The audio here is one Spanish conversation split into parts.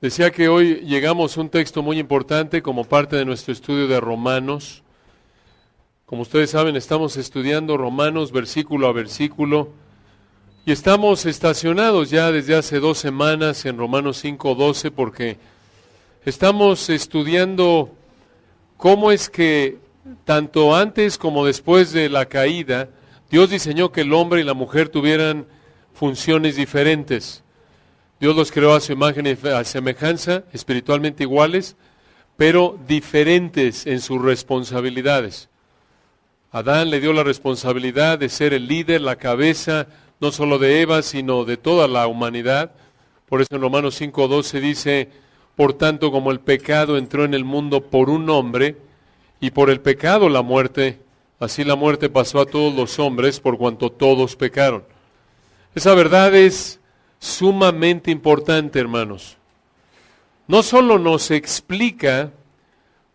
Decía que hoy llegamos a un texto muy importante como parte de nuestro estudio de Romanos. Como ustedes saben, estamos estudiando Romanos versículo a versículo y estamos estacionados ya desde hace 2 semanas en Romanos 5:12 porque estamos estudiando cómo es que tanto antes como después de la caída, Dios diseñó que el hombre y la mujer tuvieran funciones diferentes. Dios los creó a su imagen y a semejanza, espiritualmente iguales, pero diferentes en sus responsabilidades. Adán le dio la responsabilidad de ser el líder, la cabeza, no solo de Eva, sino de toda la humanidad. Por eso en Romanos 5:12 dice, por tanto, como el pecado entró en el mundo por un hombre, y por el pecado la muerte, así la muerte pasó a todos los hombres, por cuanto todos pecaron. Esa verdad es sumamente importante, hermanos. No solo nos explica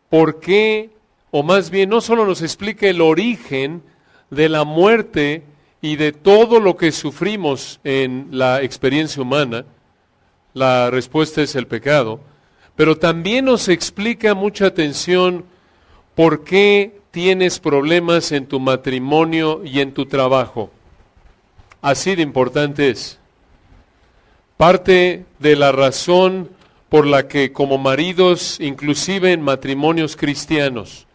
por qué, o más bien, no solo nos explica el origen de la muerte y de todo lo que sufrimos en la experiencia humana, la respuesta es el pecado, pero también nos explica mucha atención por qué tienes problemas en tu matrimonio y en tu trabajo. Así de importante es. Parte de la razón por la que como maridos, inclusive en matrimonios cristianos,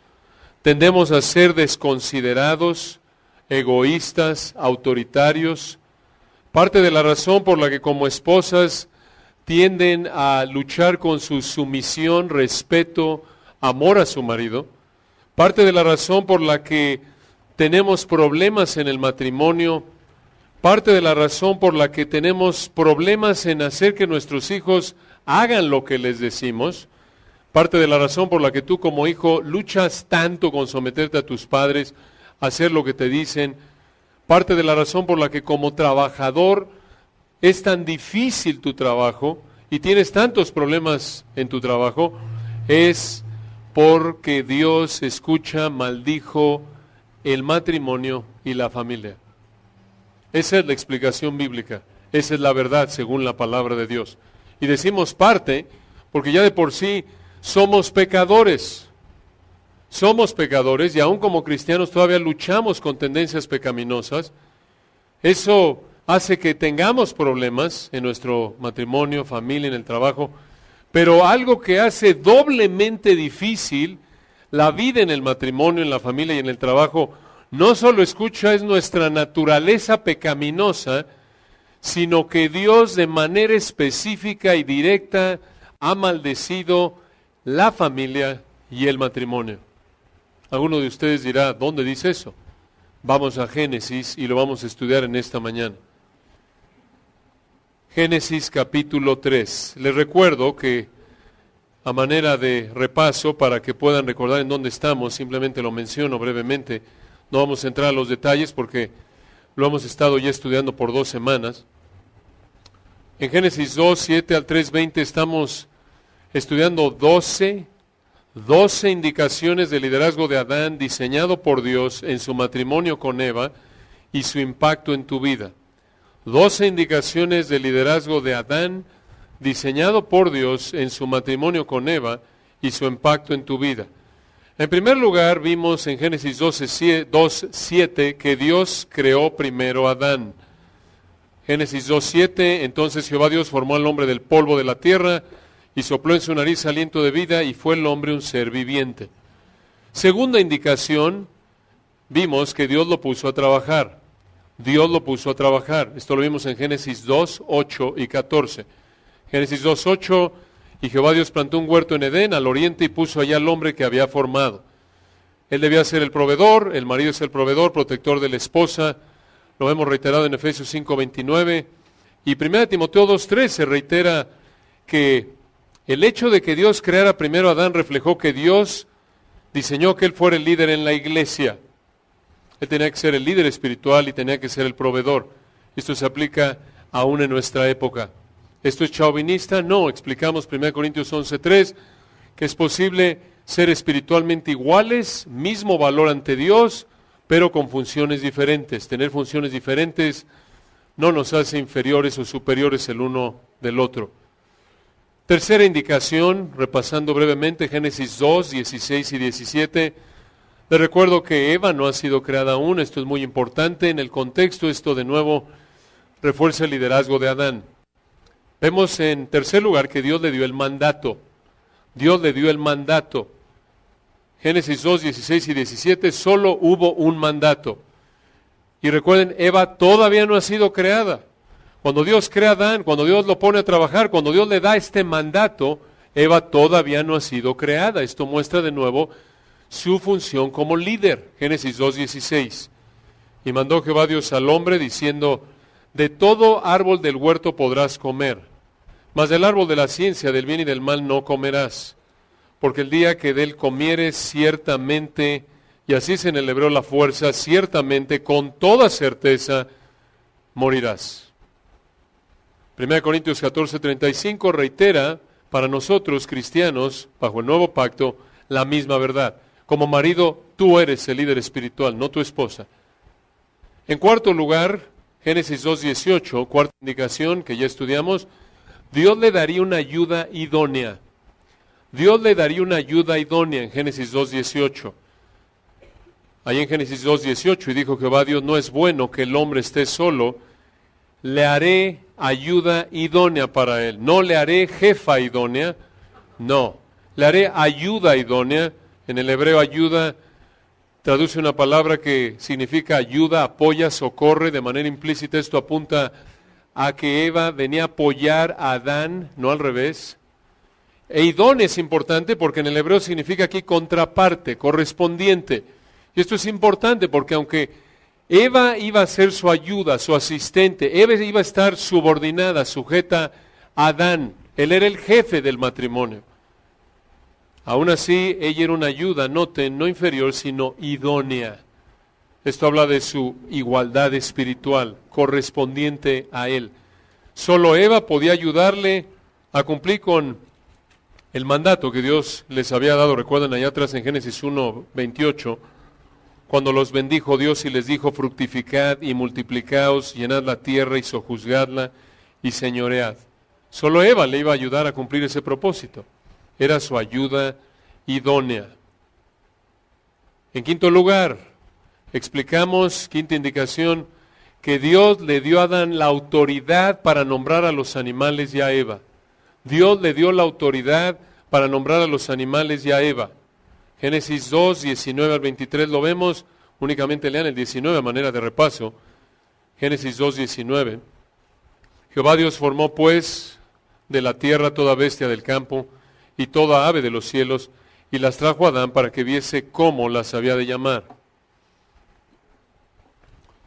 tendemos a ser desconsiderados, egoístas, autoritarios, parte de la razón por la que como esposas tienden a luchar con su sumisión, respeto, amor a su marido, parte de la razón por la que tenemos problemas en el matrimonio, parte de la razón por la que tenemos problemas en hacer que nuestros hijos hagan lo que les decimos, parte de la razón por la que tú como hijo luchas tanto con someterte a tus padres, hacer lo que te dicen, parte de la razón por la que como trabajador es tan difícil tu trabajo y tienes tantos problemas en tu trabajo, es porque Dios maldijo el matrimonio y la familia. Esa es la explicación bíblica, esa es la verdad según la palabra de Dios. Y decimos parte porque ya de por sí somos pecadores y aún como cristianos todavía luchamos con tendencias pecaminosas. Eso hace que tengamos problemas en nuestro matrimonio, familia, en el trabajo, pero algo que hace doblemente difícil la vida en el matrimonio, en la familia y en el trabajo, no solo es nuestra naturaleza pecaminosa, sino que Dios de manera específica y directa ha maldecido la familia y el matrimonio. Alguno de ustedes dirá, ¿dónde dice eso? Vamos a Génesis y lo vamos a estudiar en esta mañana. Génesis capítulo 3. Les recuerdo que a manera de repaso, para que puedan recordar en dónde estamos, simplemente lo menciono brevemente. No vamos a entrar a los detalles porque lo hemos estado ya estudiando por 2 semanas. En Génesis 2, 7 al 3:20 estamos estudiando 12 indicaciones de liderazgo de Adán diseñado por Dios en su matrimonio con Eva y su impacto en tu vida. 12 indicaciones de liderazgo de Adán diseñado por Dios en su matrimonio con Eva y su impacto en tu vida. En primer lugar, vimos en Génesis 2:7 que Dios creó primero a Adán. Génesis 2:7, entonces Jehová Dios formó al hombre del polvo de la tierra y sopló en su nariz aliento de vida y fue el hombre un ser viviente. Segunda indicación, vimos que Dios lo puso a trabajar. Dios lo puso a trabajar. Esto lo vimos en Génesis 2:8 y 14. Génesis 2:8, y Jehová Dios plantó un huerto en Edén, al oriente, y puso allá al hombre que había formado. Él debía ser el proveedor, el marido es el proveedor, protector de la esposa. Lo hemos reiterado en Efesios 5:29. Y 1 Timoteo 2:3 se reitera que el hecho de que Dios creara primero a Adán reflejó que Dios diseñó que él fuera el líder en la iglesia. Él tenía que ser el líder espiritual y tenía que ser el proveedor. Esto se aplica aún en nuestra época. ¿Esto es chauvinista? No, explicamos 1 Corintios 11:3 que es posible ser espiritualmente iguales, mismo valor ante Dios, pero con funciones diferentes. Tener funciones diferentes no nos hace inferiores o superiores el uno del otro. Tercera indicación, repasando brevemente Génesis 2, 16 y 17. Les recuerdo que Eva no ha sido creada aún, esto es muy importante. En el contexto, esto de nuevo refuerza el liderazgo de Adán. Vemos en tercer lugar que Dios le dio el mandato. Dios le dio el mandato. Génesis 2, 16 y 17, solo hubo un mandato. Y recuerden, Eva todavía no ha sido creada. Cuando Dios crea a Adán, cuando Dios lo pone a trabajar, cuando Dios le da este mandato, Eva todavía no ha sido creada. Esto muestra de nuevo su función como líder. Génesis 2, 16. Y mandó Jehová Dios al hombre diciendo, de todo árbol del huerto podrás comer, mas del árbol de la ciencia del bien y del mal no comerás, porque el día que de él comieres ciertamente, y así es en el hebreo la fuerza, ciertamente, con toda certeza, morirás. 1 Corintios 14:35 reitera para nosotros cristianos, bajo el nuevo pacto, la misma verdad. Como marido, tú eres el líder espiritual, no tu esposa. En cuarto lugar, Génesis 2:18, cuarta indicación que ya estudiamos, Dios le daría una ayuda idónea. Dios le daría una ayuda idónea en Génesis 2:18. Ahí en Génesis 2:18, y dijo Jehová Dios, no es bueno que el hombre esté solo, le haré ayuda idónea para él. No le haré jefa idónea, no. Le haré ayuda idónea. En el hebreo ayuda traduce una palabra que significa ayuda, apoya, socorre. De manera implícita esto apunta a que Eva venía a apoyar a Adán, no al revés. E idónea es importante porque en el hebreo significa aquí contraparte, correspondiente. Y esto es importante porque aunque Eva iba a ser su ayuda, su asistente, Eva iba a estar subordinada, sujeta a Adán. Él era el jefe del matrimonio. Aún así, ella era una ayuda, noten, no inferior, sino idónea. Esto habla de su igualdad espiritual, correspondiente a él. Solo Eva podía ayudarle a cumplir con el mandato que Dios les había dado. Recuerdan allá atrás en Génesis 1:28, cuando los bendijo Dios y les dijo, fructificad y multiplicaos, llenad la tierra y sojuzgadla y señoread. Solo Eva le iba a ayudar a cumplir ese propósito. Era su ayuda idónea. En quinto lugar, explicamos, quinta indicación, que Dios le dio a Adán la autoridad para nombrar a los animales y a Eva. Dios le dio la autoridad para nombrar a los animales y a Eva. Génesis 2, 19 al 23 lo vemos, únicamente lean el 19 a manera de repaso. Génesis 2, 19. Jehová Dios formó pues de la tierra toda bestia del campo y toda ave de los cielos, y las trajo a Adán para que viese cómo las había de llamar.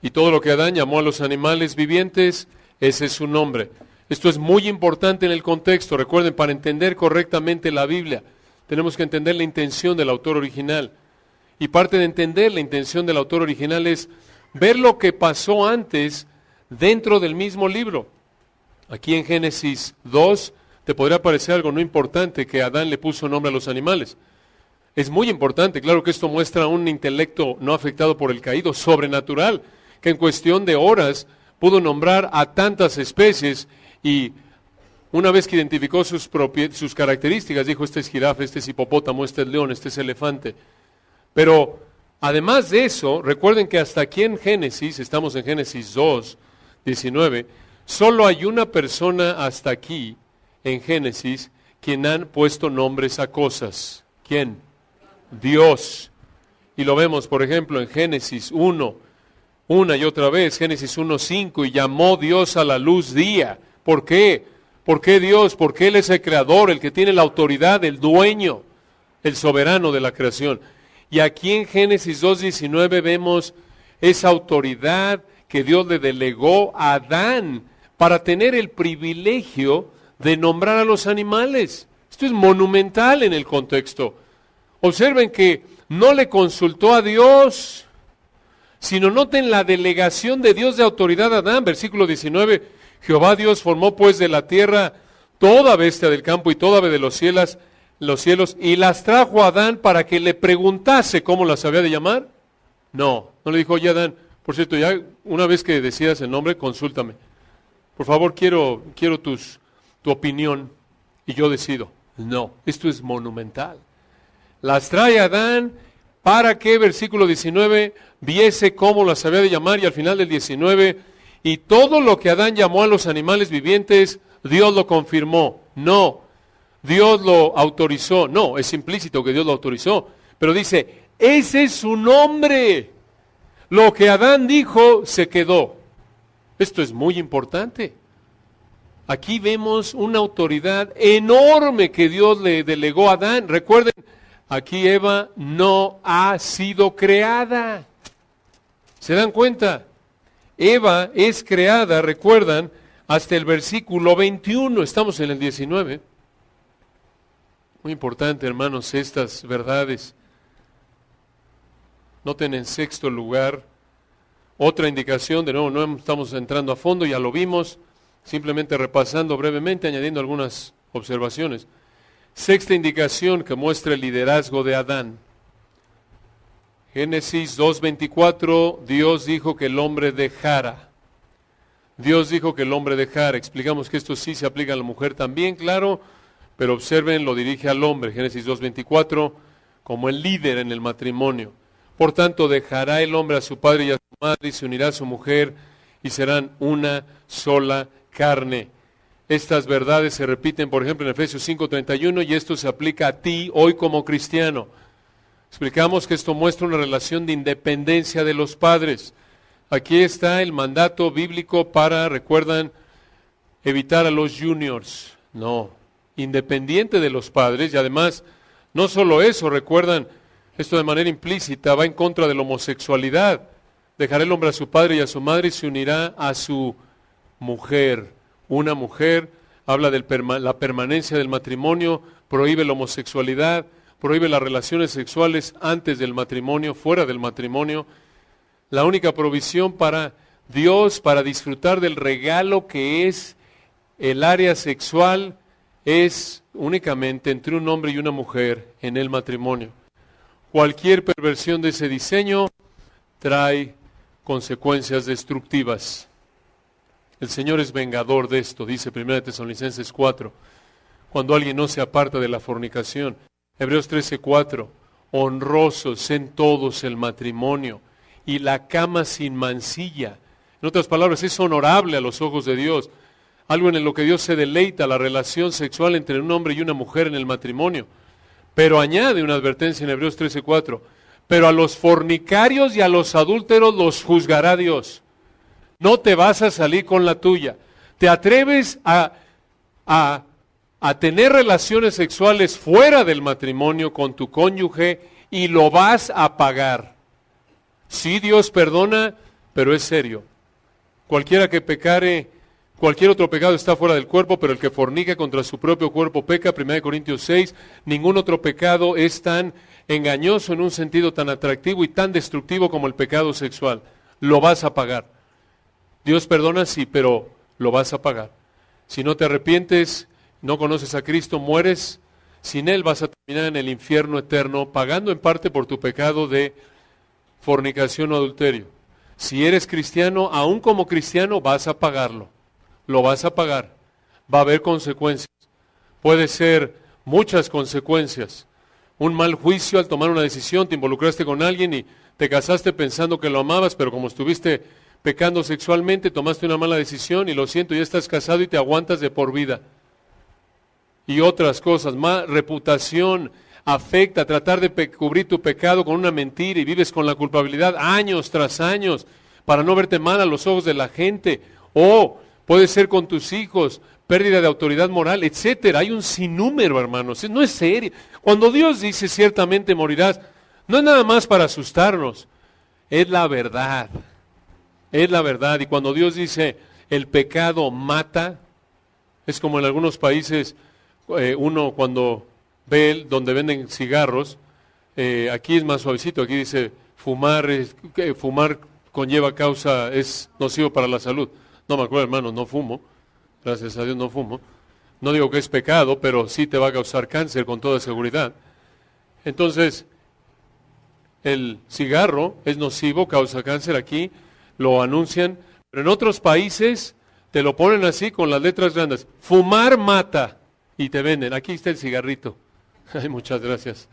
Y todo lo que Adán llamó a los animales vivientes, ese es su nombre. Esto es muy importante en el contexto. Recuerden, para entender correctamente la Biblia, tenemos que entender la intención del autor original. Y parte de entender la intención del autor original es ver lo que pasó antes dentro del mismo libro. Aquí en Génesis 2 te podría parecer algo no importante que Adán le puso nombre a los animales. Es muy importante, claro que esto muestra un intelecto no afectado por el caído, sobrenatural, que en cuestión de horas pudo nombrar a tantas especies y una vez que identificó sus características, dijo, este es jirafa, este es hipopótamo, este es león, este es elefante. Pero además de eso, recuerden que hasta aquí en Génesis, estamos en Génesis 2, 19, solo hay una persona hasta aquí en Génesis quien han puesto nombres a cosas. ¿Quién? Dios. Y lo vemos, por ejemplo, en Génesis 1, una y otra vez, Génesis 1:5, y llamó Dios a la luz día. ¿Por qué? ¿Por qué Dios? Porque Él es el creador, el que tiene la autoridad, el dueño, el soberano de la creación. Y aquí en Génesis 2:19 vemos esa autoridad que Dios le delegó a Adán para tener el privilegio de nombrar a los animales. Esto es monumental en el contexto. Observen que no le consultó a Dios, sino noten la delegación de Dios de autoridad a Adán. Versículo 19, Jehová Dios formó pues de la tierra toda bestia del campo y toda ave de los cielos, y las trajo a Adán para que le preguntase cómo las había de llamar. No le dijo, oye Adán, por cierto, ya una vez que decidas el nombre, consúltame. Por favor, quiero tu opinión. y yo decido. No, esto es monumental. Las trae Adán para que, versículo 19, viese cómo las había de llamar, y al final del 19, y todo lo que Adán llamó a los animales vivientes, Dios lo confirmó. No, Dios lo autorizó. No, es implícito que Dios lo autorizó. Pero dice, ese es su nombre. Lo que Adán dijo se quedó. Esto es muy importante. Aquí vemos una autoridad enorme que Dios le delegó a Adán. Recuerden, aquí Eva no ha sido creada. ¿Se dan cuenta? Eva es creada, recuerdan, hasta el versículo 21. Estamos en el 19. Muy importante, hermanos, estas verdades. Noten en sexto lugar, otra indicación, de nuevo no estamos entrando a fondo, ya lo vimos, simplemente repasando brevemente, añadiendo algunas observaciones. Sexta indicación que muestra el liderazgo de Adán. Génesis 2:24, Dios dijo que el hombre dejara. Dios dijo que el hombre dejara. Explicamos que esto sí se aplica a la mujer también, claro, pero observen, lo dirige al hombre, Génesis 2:24, como el líder en el matrimonio. Por tanto, dejará el hombre a su padre y a su madre y se unirá a su mujer y serán una sola carne. Estas verdades se repiten, por ejemplo, en Efesios 5:31 y esto se aplica a ti hoy como cristiano. Explicamos que esto muestra una relación de independencia de los padres. Aquí está el mandato bíblico para, recuerdan, evitar a los juniors. No, independiente de los padres y además, no solo eso, recuerdan, esto de manera implícita va en contra de la homosexualidad. Dejará el hombre a su padre y a su madre y se unirá a su mujer. Una mujer habla de la permanencia del matrimonio, prohíbe la homosexualidad, prohíbe las relaciones sexuales antes del matrimonio, fuera del matrimonio. La única provisión para Dios, para disfrutar del regalo que es el área sexual, es únicamente entre un hombre y una mujer en el matrimonio. Cualquier perversión de ese diseño trae consecuencias destructivas. El Señor es vengador de esto, dice 1 Tesalonicenses 4, cuando alguien no se aparta de la fornicación. Hebreos 13:4, honrosos en todos el matrimonio y la cama sin mancilla. En otras palabras, es honorable a los ojos de Dios. Algo en lo que Dios se deleita, la relación sexual entre un hombre y una mujer en el matrimonio. Pero añade una advertencia en Hebreos 13:4, pero a los fornicarios y a los adúlteros los juzgará Dios. No te vas a salir con la tuya. Te atreves a tener relaciones sexuales fuera del matrimonio con tu cónyuge y lo vas a pagar. Sí, Dios perdona, pero es serio. Cualquiera que pecare, cualquier otro pecado está fuera del cuerpo, pero el que fornica contra su propio cuerpo peca, 1 Corintios 6, ningún otro pecado es tan engañoso en un sentido tan atractivo y tan destructivo como el pecado sexual. Lo vas a pagar. Dios perdona, sí, pero lo vas a pagar. Si no te arrepientes, no conoces a Cristo, mueres, sin Él vas a terminar en el infierno eterno, pagando en parte por tu pecado de fornicación o adulterio. Si eres cristiano, aún como cristiano, vas a pagarlo. Lo vas a pagar. Va a haber consecuencias. Puede ser muchas consecuencias. Un mal juicio al tomar una decisión, te involucraste con alguien y te casaste pensando que lo amabas, pero como estuviste pecando sexualmente, tomaste una mala decisión y lo siento, ya estás casado y te aguantas de por vida. Y otras cosas, más reputación, afecta, tratar de cubrir tu pecado con una mentira y vives con la culpabilidad años tras años para no verte mal a los ojos de la gente. O puede ser con tus hijos, pérdida de autoridad moral, etcétera. Hay un sinnúmero, hermanos. No es serio. Cuando Dios dice ciertamente morirás, no es nada más para asustarnos. Es la verdad. Es la verdad. Y cuando Dios dice el pecado mata, es como en algunos países uno cuando ve donde venden cigarros, aquí es más suavecito, aquí dice fumar conlleva causa, es nocivo para la salud. No me acuerdo, hermano, no fumo, gracias a Dios no fumo. No digo que es pecado, pero sí te va a causar cáncer con toda seguridad. Entonces, el cigarro es nocivo, causa cáncer, aquí lo anuncian, pero en otros países te lo ponen así con las letras grandes. Fumar mata. y te venden. Aquí está el cigarrito. Ay, muchas gracias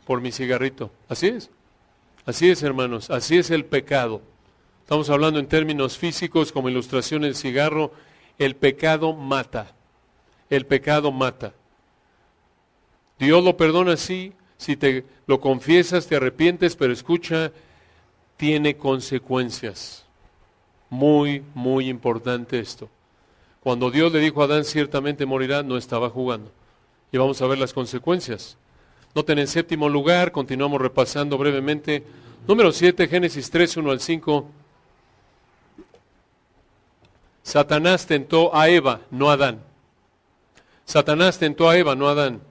por mi cigarrito. Así es, hermanos, así es el pecado. Estamos hablando en términos físicos, como ilustración del cigarro. El pecado mata. El pecado mata. Dios lo perdona, sí, si te lo confiesas, te arrepientes, pero escucha, tiene consecuencias. Muy, muy importante esto. Cuando Dios le dijo a Adán, ciertamente morirá, no estaba jugando. Y vamos a ver las consecuencias. Noten en séptimo lugar, continuamos repasando brevemente. Número 7, Génesis 3, 1 al 5. Satanás tentó a Eva, no a Adán. Satanás tentó a Eva, no a Adán.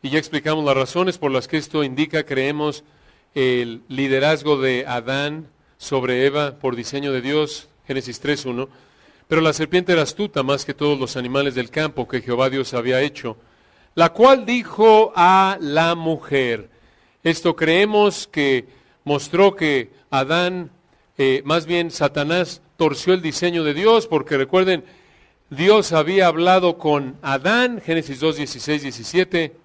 Y ya explicamos las razones por las que esto indica, creemos, el liderazgo de Adán sobre Eva por diseño de Dios, Génesis 3:1. Pero la serpiente era astuta más que todos los animales del campo que Jehová Dios había hecho, la cual dijo a la mujer. Esto creemos que mostró que Adán, más bien Satanás, torció el diseño de Dios, porque recuerden, Dios había hablado con Adán, Génesis 2, 16, 17,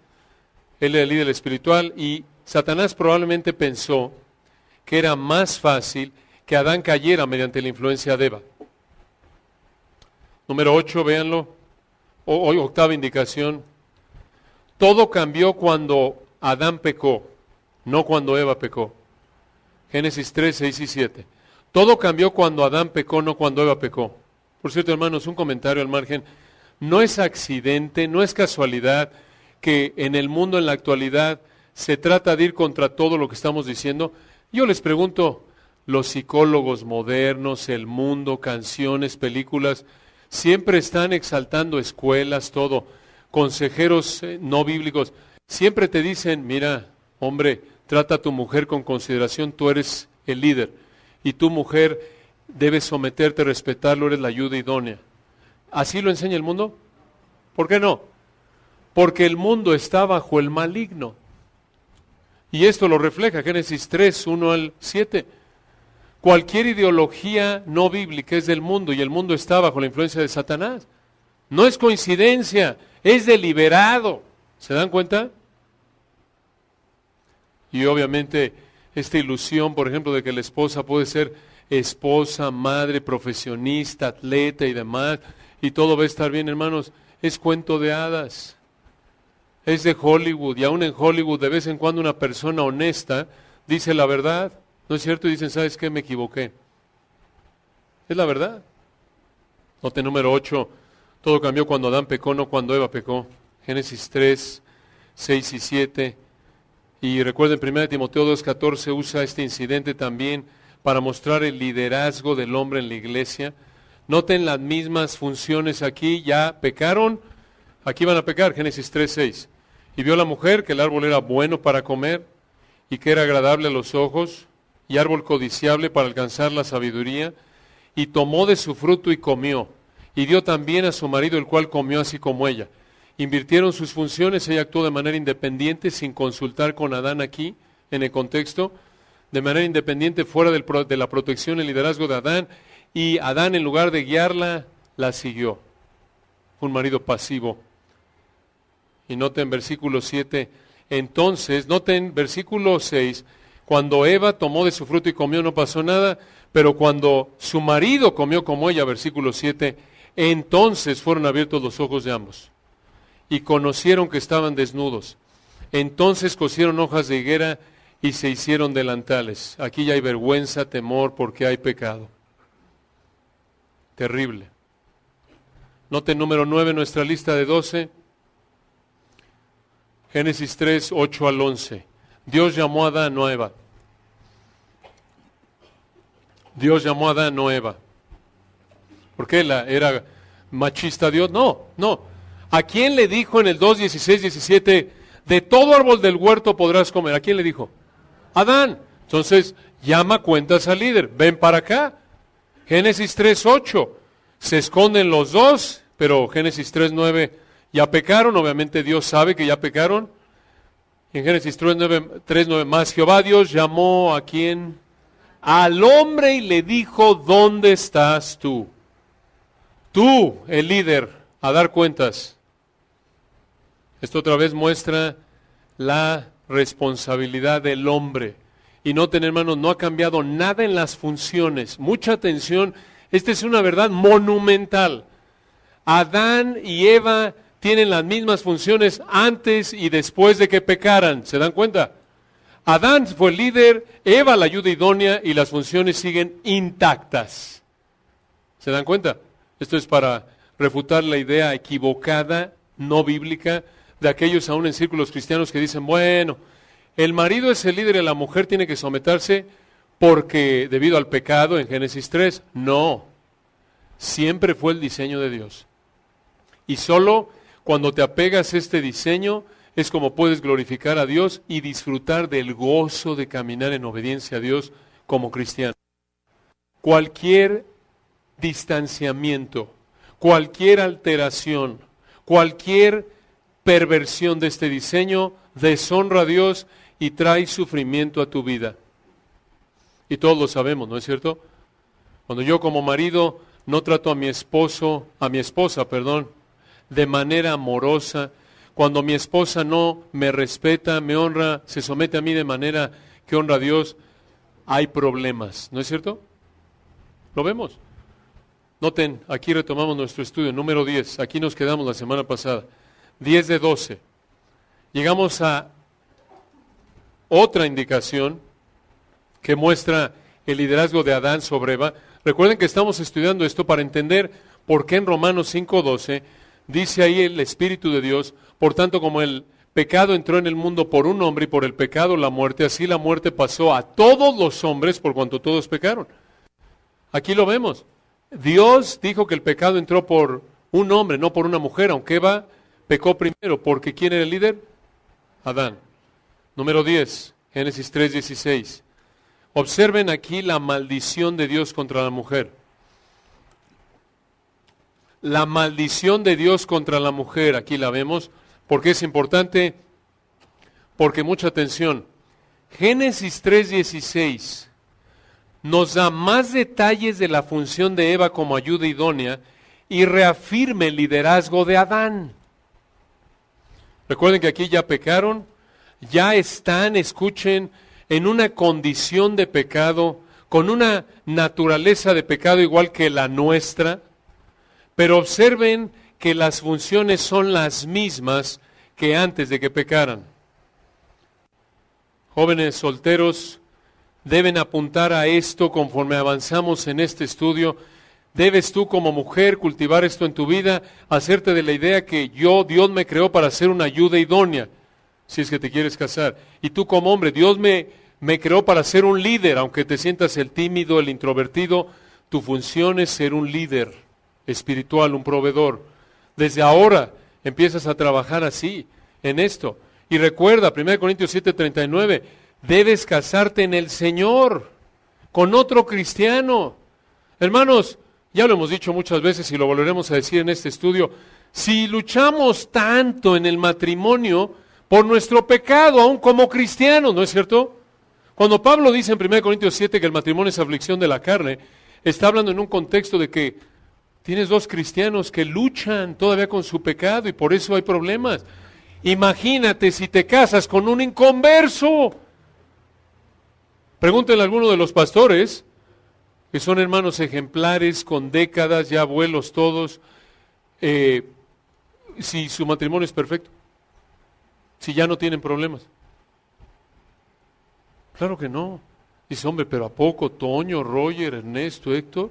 él era el líder espiritual, y Satanás probablemente pensó que era más fácil que Adán cayera mediante la influencia de Eva. Número 8, véanlo, hoy octava indicación. Todo cambió cuando Adán pecó, no cuando Eva pecó. Génesis 3, 6 y 7. Todo cambió cuando Adán pecó, no cuando Eva pecó. Por cierto, hermanos, un comentario al margen. No es accidente, no es casualidad que en el mundo en la actualidad se trata de ir contra todo lo que estamos diciendo. Yo les pregunto, los psicólogos modernos, el mundo, canciones, películas, siempre están exaltando escuelas, todo, consejeros no bíblicos, siempre te dicen, mira, hombre, trata a tu mujer con consideración, tú eres el líder, y tu mujer debes someterte, respetarlo, eres la ayuda idónea. ¿Así lo enseña el mundo? ¿Por qué no? Porque el mundo está bajo el maligno. Y esto lo refleja Génesis 3, 1 al 7. Cualquier ideología no bíblica es del mundo y el mundo está bajo la influencia de Satanás. No es coincidencia, es deliberado. ¿Se dan cuenta? Y obviamente esta ilusión, por ejemplo, de que la esposa puede ser esposa, madre, profesionista, atleta y demás, y todo va a estar bien, hermanos, es cuento de hadas. Es de Hollywood, y aún en Hollywood de vez en cuando una persona honesta dice la verdad, ¿no es cierto? Y dicen, ¿sabes qué? Me equivoqué. Es la verdad. Note número 8, todo cambió cuando Adán pecó, no cuando Eva pecó. Génesis 3, 6 y 7. Y recuerden, 1 Timoteo 2:14 usa este incidente también para mostrar el liderazgo del hombre en la iglesia. Noten las mismas funciones aquí, ya pecaron, aquí van a pecar, Génesis 3:6. Y vio la mujer que el árbol era bueno para comer y que era agradable a los ojos y árbol codiciable para alcanzar la sabiduría, y tomó de su fruto y comió, y dio también a su marido, el cual comió así como ella. Invirtieron sus funciones, ella actuó de manera independiente, sin consultar con Adán aquí, en el contexto, de manera independiente, fuera de la protección y el liderazgo de Adán, y Adán, en lugar de guiarla, la siguió. Un marido pasivo. Y noten versículo 7, entonces, noten versículo 6, cuando Eva tomó de su fruto y comió no pasó nada, pero cuando su marido comió como ella, versículo 7, entonces fueron abiertos los ojos de ambos y conocieron que estaban desnudos. Entonces cosieron hojas de higuera y se hicieron delantales. Aquí ya hay vergüenza, temor, porque hay pecado. Terrible. Noten número 9 en nuestra lista de 12. Génesis 3, 8 al 11. Dios llamó a Adán, no a Eva. Dios llamó a Adán, no a Eva. ¿Por qué? ¿Era machista Dios? No. ¿A quién le dijo en el 2, 16, 17, de todo árbol del huerto podrás comer? ¿A quién le dijo? Adán. Entonces, llama cuentas al líder. Ven para acá. Génesis 3, 8. Se esconden los dos, pero Génesis 3, 9, ya pecaron. Obviamente Dios sabe que ya pecaron. En Génesis 3, 9 más, Jehová Dios llamó ¿a quién? Al hombre y le dijo, ¿dónde estás tú? Tú, el líder, a dar cuentas. Esto otra vez muestra la responsabilidad del hombre. Y noten, hermanos, no ha cambiado nada en las funciones. Mucha atención, esta es una verdad monumental. Adán y Eva tienen las mismas funciones antes y después de que pecaran. ¿Se dan cuenta? Adán fue el líder, Eva la ayuda idónea y las funciones siguen intactas. ¿Se dan cuenta? Esto es para refutar la idea equivocada, no bíblica, de aquellos aún en círculos cristianos que dicen, bueno, el marido es el líder y la mujer tiene que someterse porque debido al pecado en Génesis 3. No, siempre fue el diseño de Dios. Y solo cuando te apegas a este diseño es como puedes glorificar a Dios y disfrutar del gozo de caminar en obediencia a Dios como cristiano. Cualquier distanciamiento, cualquier alteración, cualquier perversión de este diseño deshonra a Dios y trae sufrimiento a tu vida. Y todos lo sabemos, ¿no es cierto? Cuando yo como marido no trato a mi esposa, de manera amorosa, cuando mi esposa no me respeta, me honra, se somete a mí de manera que honra a Dios, hay problemas, ¿no es cierto? Lo vemos. Noten, aquí retomamos nuestro estudio, número 10, aquí nos quedamos la semana pasada, 10 de 12. Llegamos a otra indicación que muestra el liderazgo de Adán sobre Eva. Recuerden que estamos estudiando esto para entender por qué en Romanos 5:12 dice ahí el Espíritu de Dios, por tanto como el pecado entró en el mundo por un hombre y por el pecado la muerte, así la muerte pasó a todos los hombres por cuanto todos pecaron. Aquí lo vemos. Dios dijo que el pecado entró por un hombre, no por una mujer, aunque Eva pecó primero, porque ¿quién era el líder? Adán. Número 10, Génesis 3:16. Observen aquí la maldición de Dios contra la mujer. La maldición de Dios contra la mujer, aquí la vemos, porque es importante, porque mucha atención. Génesis 3:16 nos da más detalles de la función de Eva como ayuda idónea y reafirma el liderazgo de Adán. Recuerden que aquí ya pecaron, ya están, escuchen, en una condición de pecado, con una naturaleza de pecado igual que la nuestra, pero observen que las funciones son las mismas que antes de que pecaran. Jóvenes solteros, deben apuntar a esto conforme avanzamos en este estudio. Debes tú como mujer cultivar esto en tu vida, hacerte de la idea que Dios me creó para ser una ayuda idónea, si es que te quieres casar. Y tú como hombre, Dios me creó para ser un líder, aunque te sientas el tímido, el introvertido, tu función es ser un líder espiritual, un proveedor. Desde ahora empiezas a trabajar así, en esto. Y recuerda, 1 Corintios 7:39, debes casarte en el Señor, con otro cristiano. Hermanos, ya lo hemos dicho muchas veces y lo volveremos a decir en este estudio, si luchamos tanto en el matrimonio por nuestro pecado, aún como cristianos, ¿no es cierto? Cuando Pablo dice en 1 Corintios 7 que el matrimonio es aflicción de la carne, está hablando en un contexto de que tienes dos cristianos que luchan todavía con su pecado y por eso hay problemas. Imagínate si te casas con un inconverso. Pregúntenle a alguno de los pastores, que son hermanos ejemplares, con décadas, ya abuelos todos, si su matrimonio es perfecto, si ya no tienen problemas. Claro que no. Dice, hombre, pero ¿a poco Toño, Roger, Ernesto, Héctor?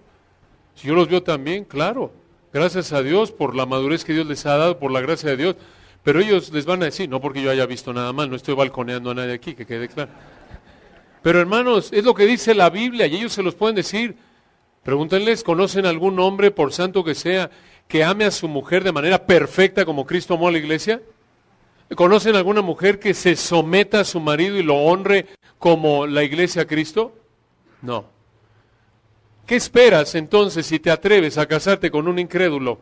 Si yo los veo también, claro. Gracias a Dios por la madurez que Dios les ha dado, por la gracia de Dios. Pero ellos les van a decir, no porque yo haya visto nada mal, no estoy balconeando a nadie aquí, que quede claro. Pero hermanos, es lo que dice la Biblia y ellos se los pueden decir. Pregúntenles, ¿conocen algún hombre, por santo que sea, que ame a su mujer de manera perfecta como Cristo amó a la iglesia? ¿Conocen alguna mujer que se someta a su marido y lo honre como la iglesia a Cristo? No. ¿Qué esperas entonces si te atreves a casarte con un incrédulo?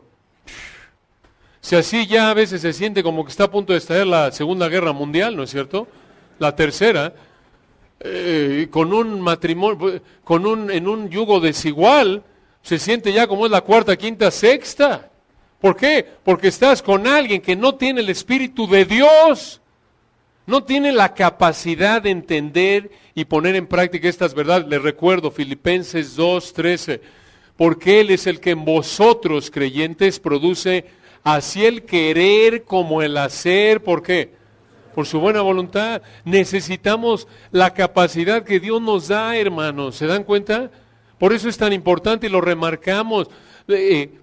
Si así ya a veces se siente como que está a punto de estallar la Segunda Guerra Mundial, ¿no es cierto? La tercera, con un matrimonio, en un yugo desigual, se siente ya como es la cuarta, quinta, sexta. ¿Por qué? Porque estás con alguien que no tiene el Espíritu de Dios. No tiene la capacidad de entender y poner en práctica estas verdades. Les recuerdo Filipenses 2:13. Porque Él es el que en vosotros, creyentes, produce así el querer como el hacer. ¿Por qué? Por su buena voluntad. Necesitamos la capacidad que Dios nos da, hermanos. ¿Se dan cuenta? Por eso es tan importante y lo remarcamos.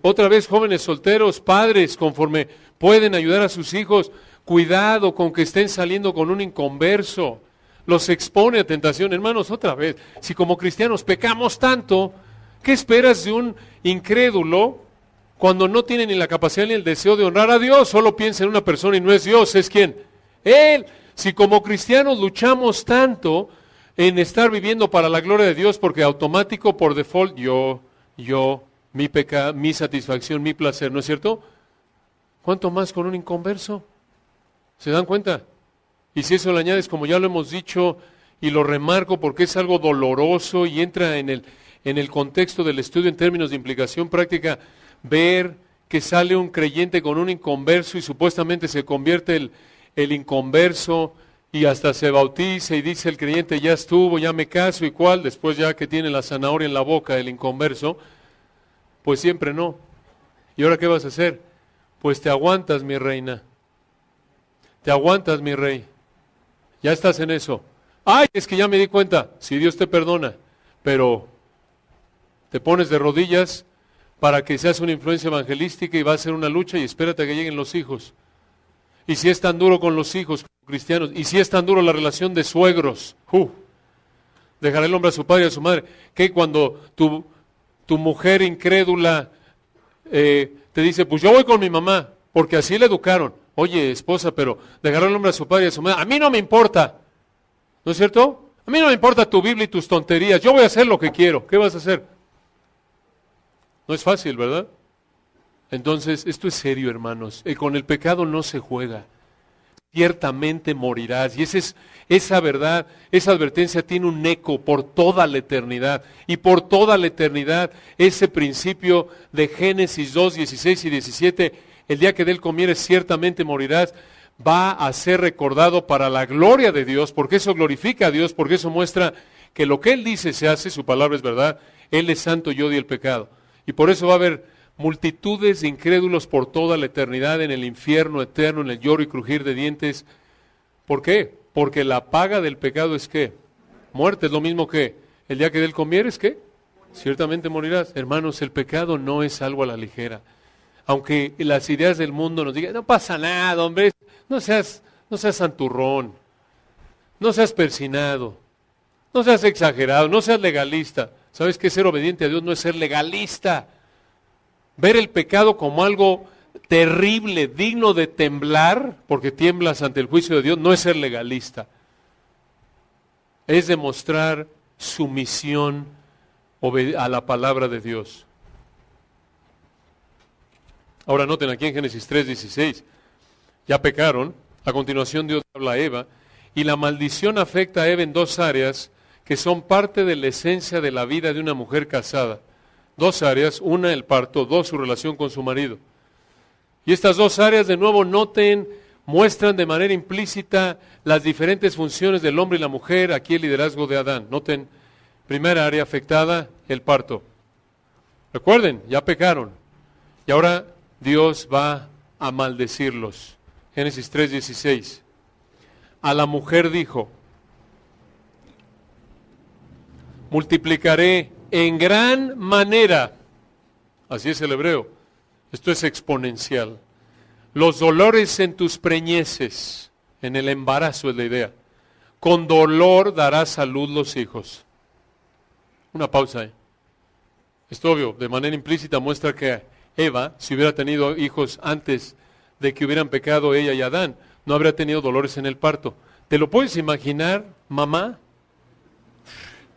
Otra vez, jóvenes solteros, padres, conforme pueden ayudar a sus hijos, cuidado con que estén saliendo con un inconverso. Los expone a tentación. Hermanos, otra vez, si como cristianos pecamos tanto, ¿qué esperas de un incrédulo cuando no tiene ni la capacidad ni el deseo de honrar a Dios? Solo piensa en una persona y no es Dios, ¿es quién? Él. Si como cristianos luchamos tanto en estar viviendo para la gloria de Dios, porque automático, por default, yo, mi pecado, mi satisfacción, mi placer, ¿no es cierto? ¿Cuánto más con un inconverso? ¿Se dan cuenta? Y si eso le añades, como ya lo hemos dicho, y lo remarco porque es algo doloroso y entra en el contexto del estudio en términos de implicación práctica, ver que sale un creyente con un inconverso y supuestamente se convierte el inconverso y hasta se bautiza y dice el creyente, ya estuvo, ya me caso y cuál, después ya que tiene la zanahoria en la boca el inconverso, pues siempre no. ¿Y ahora qué vas a hacer? Pues te aguantas, mi reina. Te aguantas, mi rey. Ya estás en eso. Ay, es que ya me di cuenta. Si Dios te perdona, pero te pones de rodillas para que seas una influencia evangelística y va a ser una lucha y espérate a que lleguen los hijos. Y si es tan duro con los hijos cristianos, y si es tan duro la relación de suegros, dejará el hombre a su padre y a su madre, que cuando tu mujer incrédula te dice, pues yo voy con mi mamá, porque así le educaron. Oye, esposa, pero dejará el hombre a su padre y a su madre. A mí no me importa. ¿No es cierto? A mí no me importa tu Biblia y tus tonterías. Yo voy a hacer lo que quiero. ¿Qué vas a hacer? No es fácil, ¿verdad? Entonces, esto es serio, hermanos. Con el pecado no se juega. Ciertamente morirás. Y esa verdad, esa advertencia tiene un eco por toda la eternidad. Y por toda la eternidad, ese principio de Génesis 2, 16 y 17, el día que de él comieres ciertamente morirás, va a ser recordado para la gloria de Dios, porque eso glorifica a Dios, porque eso muestra que lo que Él dice se hace, su palabra es verdad, Él es santo y odia el pecado. Y por eso va a haber multitudes de incrédulos por toda la eternidad en el infierno eterno, en el lloro y crujir de dientes. ¿Por qué? Porque la paga del pecado es ¿qué? Muerte. Es lo mismo que el día que de él comieres, ¿qué? Ciertamente morirás. Hermanos, el pecado no es algo a la ligera. Aunque las ideas del mundo nos digan, no pasa nada, hombre, no seas santurrón, no seas persinado, no seas exagerado, no seas legalista. ¿Sabes qué? Ser obediente a Dios no es ser legalista. Ver el pecado como algo terrible, digno de temblar, porque tiemblas ante el juicio de Dios, no es ser legalista. Es demostrar sumisión a la palabra de Dios. Ahora noten aquí en Génesis 3:16, ya pecaron, a continuación Dios habla a Eva, y la maldición afecta a Eva en dos áreas que son parte de la esencia de la vida de una mujer casada. Dos áreas, una el parto, dos su relación con su marido. Y estas dos áreas, de nuevo, noten, muestran de manera implícita las diferentes funciones del hombre y la mujer, aquí el liderazgo de Adán. Noten, primera área afectada, el parto. Recuerden, ya pecaron, y ahora Dios va a maldecirlos. Génesis 3:16. A la mujer dijo, multiplicaré en gran manera, así es el hebreo, esto es exponencial, los dolores en tus preñeces, en el embarazo es la idea, con dolor darás a luz los hijos. Una pausa ahí. Esto obvio, de manera implícita muestra que Eva, si hubiera tenido hijos antes de que hubieran pecado ella y Adán, no habría tenido dolores en el parto. ¿Te lo puedes imaginar, mamá?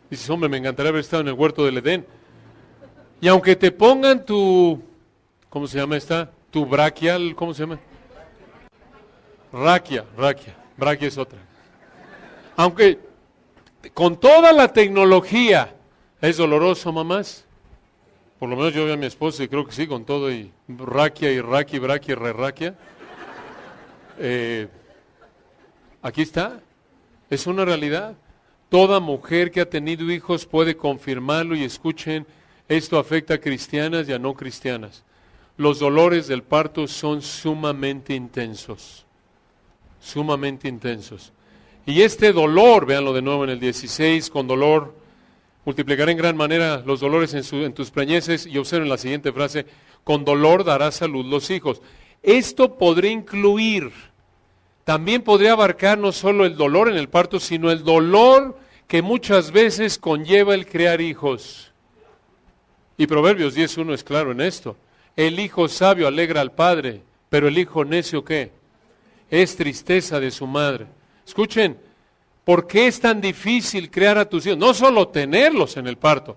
Dices, hombre, me encantaría haber estado en el huerto del Edén. Y aunque te pongan ¿cómo se llama esta? Tu braquial, ¿cómo se llama? Braquia es otra. Aunque con toda la tecnología, ¿es doloroso, mamás? Por lo menos yo veo a mi esposa y creo que sí, con todo y raquia y raqui, braquia y rerraquia. Aquí está, es una realidad. Toda mujer que ha tenido hijos puede confirmarlo y escuchen, esto afecta a cristianas y a no cristianas. Los dolores del parto son sumamente intensos, sumamente intensos. Y este dolor, véanlo de nuevo en el 16, con dolor, multiplicaré en gran manera los dolores en tus preñeces, y observen la siguiente frase, con dolor darás a luz los hijos. Esto podría incluir, también podría abarcar no solo el dolor en el parto, sino el dolor que muchas veces conlleva el crear hijos. Y Proverbios 10:1 es claro en esto. El hijo sabio alegra al padre, pero el hijo necio, ¿qué? Es tristeza de su madre. Escuchen, ¿por qué es tan difícil crear a tus hijos? No solo tenerlos en el parto,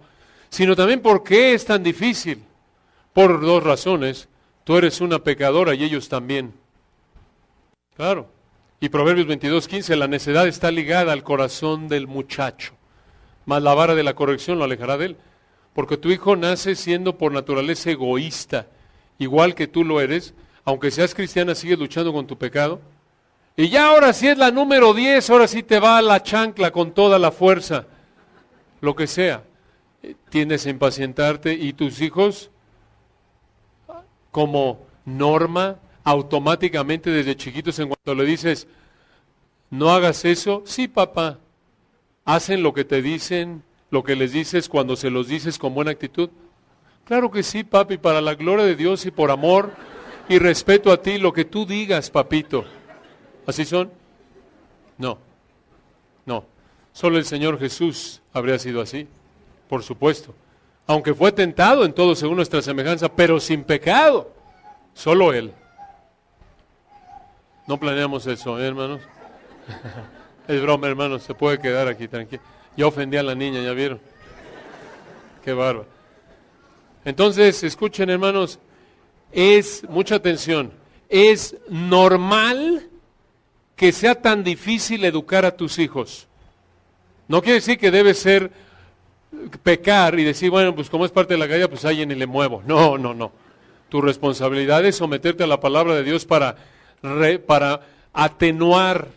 sino también ¿por qué es tan difícil? Por dos razones. Tú eres una pecadora y ellos también. Claro. Y Proverbios 22:15, la necedad está ligada al corazón del muchacho, mas la vara de la corrección lo alejará de él. Porque tu hijo nace siendo por naturaleza egoísta, igual que tú lo eres, aunque seas cristiana, sigues luchando con tu pecado. Y ya ahora sí es la número 10, ahora sí te va a la chancla con toda la fuerza, lo que sea. Tiendes a impacientarte y tus hijos, como norma, automáticamente desde chiquitos, en cuanto le dices, no hagas eso, sí papá, hacen lo que te dicen, lo que les dices cuando se los dices con buena actitud. Claro que sí, papi, para la gloria de Dios y por amor y respeto a ti, lo que tú digas, papito. ¿Así son? No, no. Solo el Señor Jesús habría sido así, por supuesto. Aunque fue tentado en todo según nuestra semejanza, pero sin pecado. Solo Él. No planeamos eso, hermanos. Es broma, hermanos, se puede quedar aquí tranquilo. Ya ofendí a la niña, ¿ya vieron? Qué bárbaro. Entonces, escuchen, hermanos, mucha atención, es normal que sea tan difícil educar a tus hijos. No quiere decir que debe ser pecar y decir, bueno, pues como es parte de la caída, pues ahí ni le muevo. No, no, no. Tu responsabilidad es someterte a la palabra de Dios para atenuar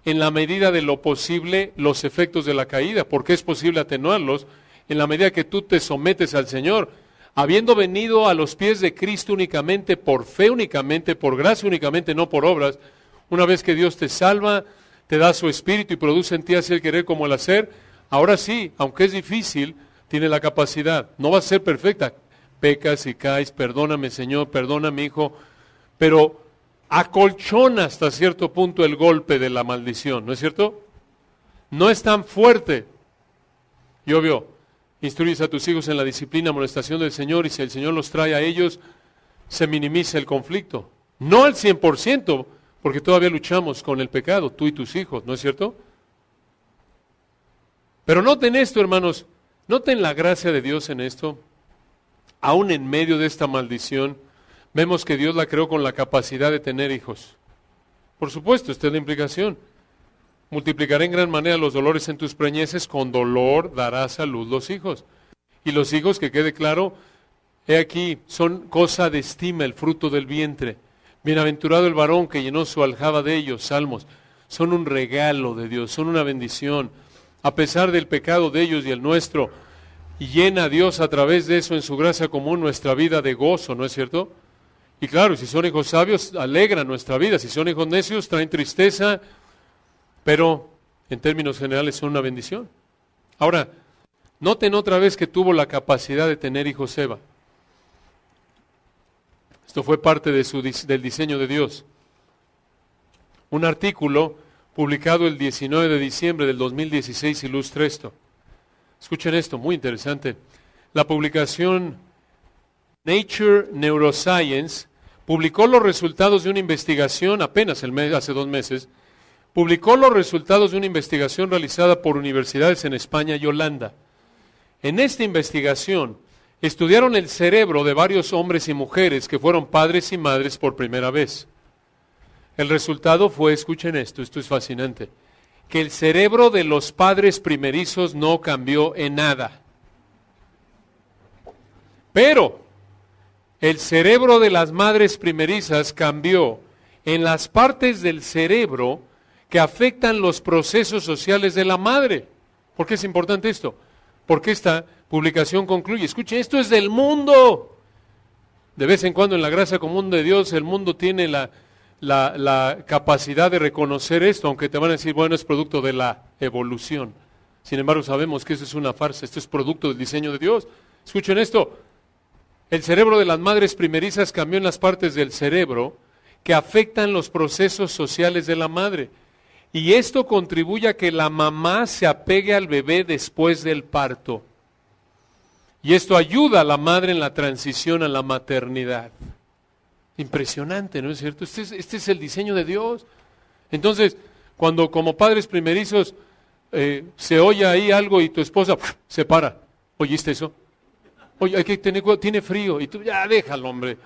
en la medida de lo posible los efectos de la caída, porque es posible atenuarlos en la medida que tú te sometes al Señor, habiendo venido a los pies de Cristo únicamente, por fe únicamente, por gracia únicamente, no por obras. Una vez que Dios te salva, te da su Espíritu y produce en ti así el querer como el hacer, ahora sí, aunque es difícil, tiene la capacidad. No va a ser perfecta. Pecas y caes, perdóname Señor, perdóname hijo, pero acolchona hasta cierto punto el golpe de la maldición, ¿no es cierto? No es tan fuerte. Y obvio, instruyes a tus hijos en la disciplina, amonestación del Señor, y si el Señor los trae a ellos, se minimiza el conflicto. No al 100%, porque todavía luchamos con el pecado, tú y tus hijos, ¿no es cierto? Pero noten esto, hermanos, noten la gracia de Dios en esto. Aún en medio de esta maldición, vemos que Dios la creó con la capacidad de tener hijos. Por supuesto, esta es la implicación. Multiplicaré en gran manera los dolores en tus preñeces, con dolor darás a luz los hijos. Y los hijos, que quede claro, he aquí, son cosa de estima, el fruto del vientre. Bienaventurado el varón que llenó su aljaba de ellos, Salmos. Son un regalo de Dios, son una bendición. A pesar del pecado de ellos y el nuestro, y llena a Dios a través de eso en su gracia común nuestra vida de gozo, ¿no es cierto? Y claro, si son hijos sabios, alegran nuestra vida. Si son hijos necios, traen tristeza, pero en términos generales son una bendición. Ahora, noten otra vez que tuvo la capacidad de tener hijos Eva. Esto fue parte del diseño de Dios. Un artículo publicado el 19 de diciembre del 2016 ilustra esto. Escuchen esto, muy interesante. La publicación Nature Neuroscience publicó los resultados de una investigación, apenas hace 2 meses, publicó los resultados de una investigación realizada por universidades en España y Holanda. En esta investigación estudiaron el cerebro de varios hombres y mujeres que fueron padres y madres por primera vez. El resultado fue, escuchen esto es fascinante, que el cerebro de los padres primerizos no cambió en nada. Pero el cerebro de las madres primerizas cambió en las partes del cerebro que afectan los procesos sociales de la madre. ¿Por qué es importante esto? Porque esta publicación concluye, escuchen, esto es del mundo. De vez en cuando en la gracia común de Dios el mundo tiene la capacidad de reconocer esto, aunque te van a decir, bueno, es producto de la evolución. Sin embargo, sabemos que eso es una farsa, esto es producto del diseño de Dios. Escuchen esto, el cerebro de las madres primerizas cambió en las partes del cerebro que afectan los procesos sociales de la madre. Y esto contribuye a que la mamá se apegue al bebé después del parto. Y esto ayuda a la madre en la transición a la maternidad. Impresionante, ¿no es cierto? Este es el diseño de Dios. Entonces, cuando como padres primerizos se oye ahí algo y tu esposa se para, ¿oíste eso? Oye, hay que tener cuidado, tiene frío. Y tú, ya déjalo, hombre.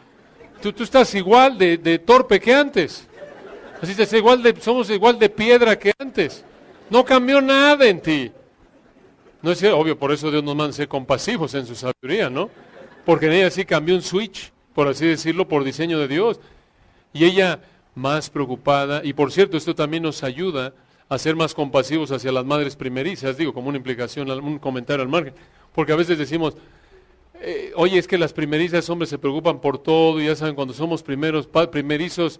Tú estás igual de torpe que antes. Así te somos igual de piedra que antes. No cambió nada en ti. No es cierto, obvio, por eso Dios nos manda a ser compasivos en su sabiduría, ¿no? Porque en ella sí cambió un switch, por así decirlo, por diseño de Dios. Y ella más preocupada, y por cierto, esto también nos ayuda a ser más compasivos hacia las madres primerizas, digo, como una implicación, un comentario al margen. Porque a veces decimos, oye, es que las primerizas, hombres, se preocupan por todo, y ya saben, cuando somos primerizos,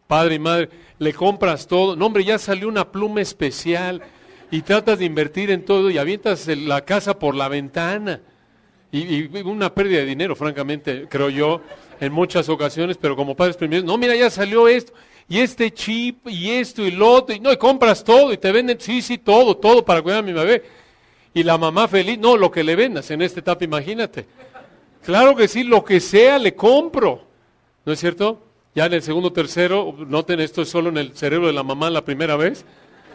padre y madre, le compras todo. No, hombre, ya salió una pluma especial y tratas de invertir en todo y avientas la casa por la ventana. Y una pérdida de dinero, francamente, creo yo, en muchas ocasiones, pero como padres primeros, no, mira, ya salió esto, y este chip, y esto, y lo otro, y no, y compras todo, y te venden, sí, todo para cuidar a mi bebé. Y la mamá feliz, no, lo que le vendas en esta etapa, imagínate. Claro que sí, lo que sea le compro, ¿no es cierto? Ya en el segundo, tercero, noten, esto es solo en el cerebro de la mamá la primera vez.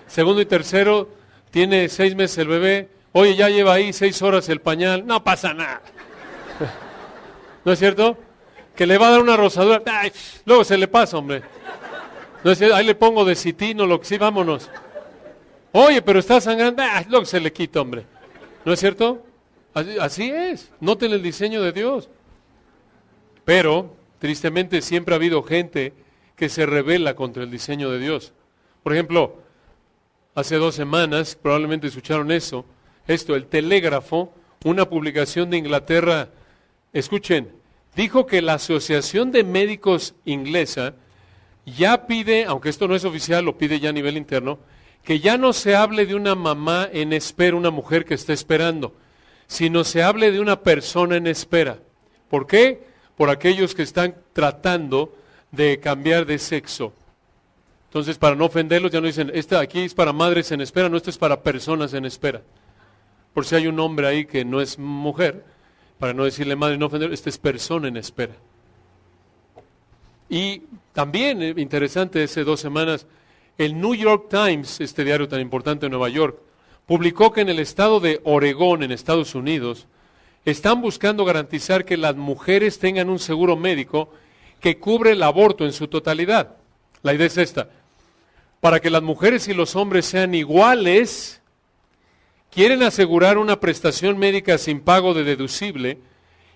Segundo y tercero, tiene 6 meses el bebé. Oye, ya lleva ahí 6 horas el pañal. No pasa nada. ¿No es cierto? Que le va a dar una rosadura. Ay, luego se le pasa, hombre. ¿No es cierto? Ahí le pongo de citino, lo que sí, vámonos. Oye, pero está sangrando. Ay, luego se le quita, hombre. ¿No es cierto? Así es. Noten el diseño de Dios. Pero tristemente siempre ha habido gente que se rebela contra el diseño de Dios. Por ejemplo, hace 2 semanas, probablemente escucharon el Telégrafo, una publicación de Inglaterra, escuchen, dijo que la Asociación de Médicos Inglesa ya pide, aunque esto no es oficial, lo pide ya a nivel interno, que ya no se hable de una mamá en espera, una mujer que está esperando, sino se hable de una persona en espera. ¿Por qué? Por aquellos que están tratando de cambiar de sexo. Entonces, para no ofenderlos, ya no dicen, esta aquí es para madres en espera, no, esto es para personas en espera. Por si hay un hombre ahí que no es mujer, para no decirle madre y no ofenderlo, esta es persona en espera. Y también, interesante, hace 2 semanas, el New York Times, este diario tan importante de Nueva York, publicó que en el estado de Oregón, en Estados Unidos, están buscando garantizar que las mujeres tengan un seguro médico que cubre el aborto en su totalidad. La idea es esta: para que las mujeres y los hombres sean iguales, quieren asegurar una prestación médica sin pago de deducible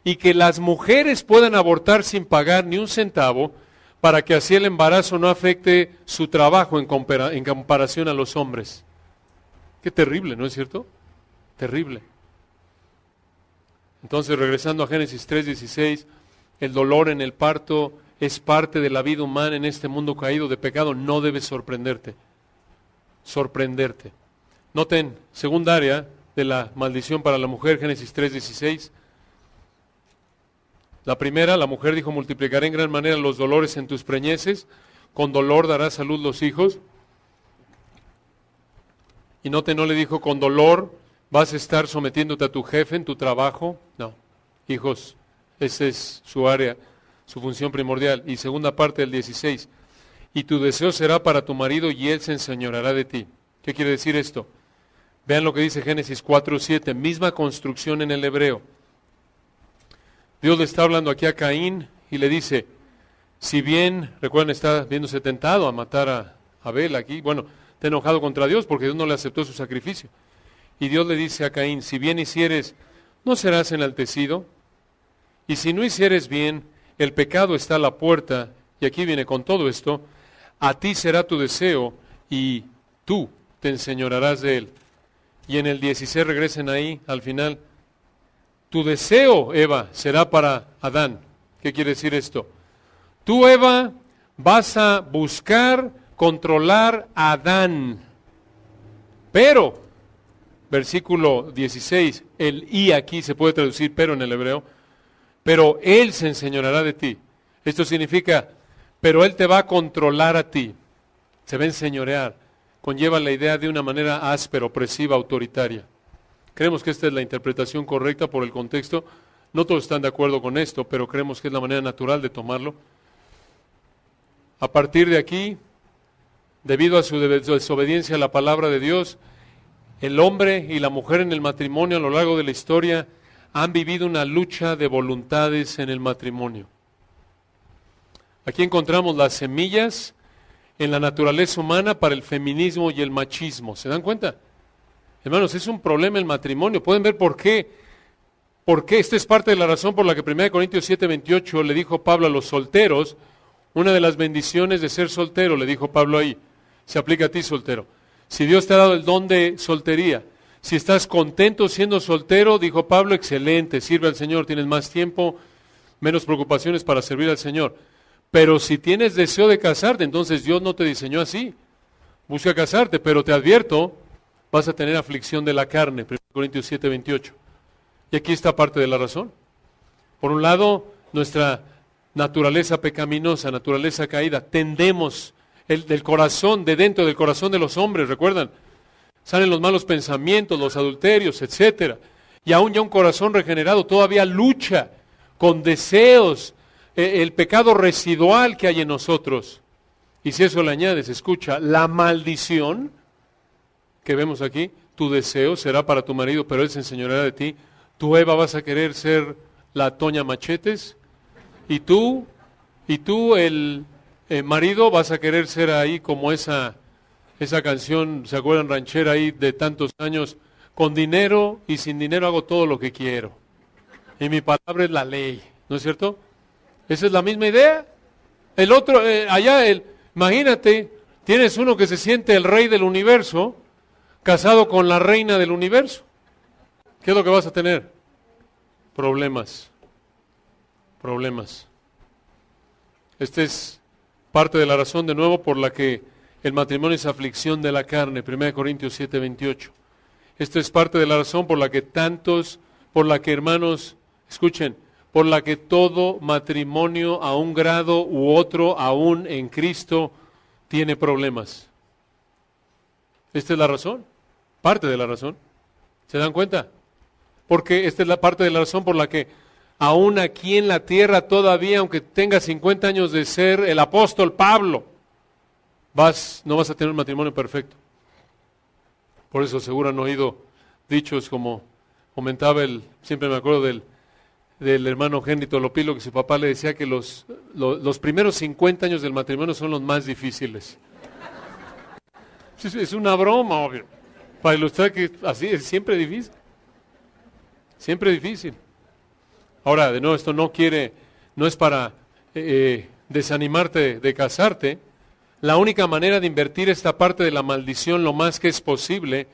y que las mujeres puedan abortar sin pagar ni un centavo, para que así el embarazo no afecte su trabajo en comparación a los hombres. Qué terrible, ¿no es cierto? Terrible. Entonces, regresando a Génesis 3:16, el dolor en el parto es parte de la vida humana en este mundo caído de pecado. No debe sorprenderte. Noten, segunda área de la maldición para la mujer, Génesis 3:16. La primera, la mujer dijo, multiplicaré en gran manera los dolores en tus preñeces, con dolor darás a luz los hijos. Y noten, no le dijo, con dolor vas a estar sometiéndote a tu jefe en tu trabajo. No, hijos, esa es su área, su función primordial. Y segunda parte del 16, y tu deseo será para tu marido y él se enseñoreará de ti. ¿Qué quiere decir esto? Vean lo que dice Génesis 4:7, misma construcción en el hebreo. Dios le está hablando aquí a Caín y le dice, si bien, recuerden, está viéndose tentado a matar a Abel aquí, bueno, está enojado contra Dios porque Dios no le aceptó su sacrificio. Y Dios le dice a Caín, si bien hicieres, ¿no serás enaltecido? Y si no hicieres bien, el pecado está a la puerta, y aquí viene con todo esto, a ti será tu deseo, y tú te enseñorearás de él. Y en el 16 regresen ahí, al final, tu deseo, Eva, será para Adán. ¿Qué quiere decir esto? Tú, Eva, vas a buscar controlar a Adán. Pero, versículo 16, el y aquí se puede traducir pero en el hebreo, pero él se enseñoreará de ti. Esto significa, pero él te va a controlar a ti. Se va a enseñorear. Conlleva la idea de una manera áspera, opresiva, autoritaria. Creemos que esta es la interpretación correcta por el contexto. No todos están de acuerdo con esto, pero creemos que es la manera natural de tomarlo. A partir de aquí, debido a su desobediencia a la palabra de Dios, el hombre y la mujer en el matrimonio a lo largo de la historia han vivido una lucha de voluntades en el matrimonio. Aquí encontramos las semillas en la naturaleza humana para el feminismo y el machismo. ¿Se dan cuenta? Hermanos, es un problema el matrimonio. ¿Pueden ver por qué? Porque esta es parte de la razón por la que 1 Corintios 7:28 le dijo Pablo a los solteros, una de las bendiciones de ser soltero, le dijo Pablo ahí, se aplica a ti soltero. Si Dios te ha dado el don de soltería, si estás contento siendo soltero, dijo Pablo, excelente, sirve al Señor, tienes más tiempo, menos preocupaciones para servir al Señor. Pero si tienes deseo de casarte, entonces Dios no te diseñó así. Busca casarte, pero te advierto, vas a tener aflicción de la carne, 1 Corintios 7:28. Y aquí está parte de la razón. Por un lado, nuestra naturaleza pecaminosa, naturaleza caída, tendemos del corazón, de dentro del corazón de los hombres, ¿recuerdan? Salen los malos pensamientos, los adulterios, etcétera. Y aún ya un corazón regenerado todavía lucha con deseos, el pecado residual que hay en nosotros. Y si eso le añades, escucha, la maldición que vemos aquí, tu deseo será para tu marido, pero él se enseñoreará de ti. Tú, Eva, vas a querer ser la Toña Machetes, y tú, el marido, vas a querer ser ahí como esa canción, ¿se acuerdan? Ranchera ahí de tantos años, con dinero y sin dinero hago todo lo que quiero. Y mi palabra es la ley, ¿no es cierto? Esa es la misma idea. El otro, imagínate, tienes uno que se siente el rey del universo, casado con la reina del universo. ¿Qué es lo que vas a tener? Problemas. Esta es parte de la razón, de nuevo, por la que el matrimonio es aflicción de la carne, 1 Corintios 7:28. Esta es parte de la razón por la que hermanos, escuchen, por la que todo matrimonio a un grado u otro, aún en Cristo, tiene problemas. Esta es la razón, parte de la razón. ¿Se dan cuenta? Porque esta es la parte de la razón por la que aún aquí en la tierra todavía, aunque tengas 50 años de ser el apóstol Pablo, no vas a tener un matrimonio perfecto. Por eso seguro han oído dichos como comentaba siempre me acuerdo del hermano Henry Tolopilo, que su papá le decía que los primeros 50 años del matrimonio son los más difíciles. Es una broma, obvio, para ilustrar que así es siempre difícil. Siempre difícil. Ahora, de nuevo, esto no es para desanimarte de casarte. La única manera de invertir esta parte de la maldición lo más que es posible,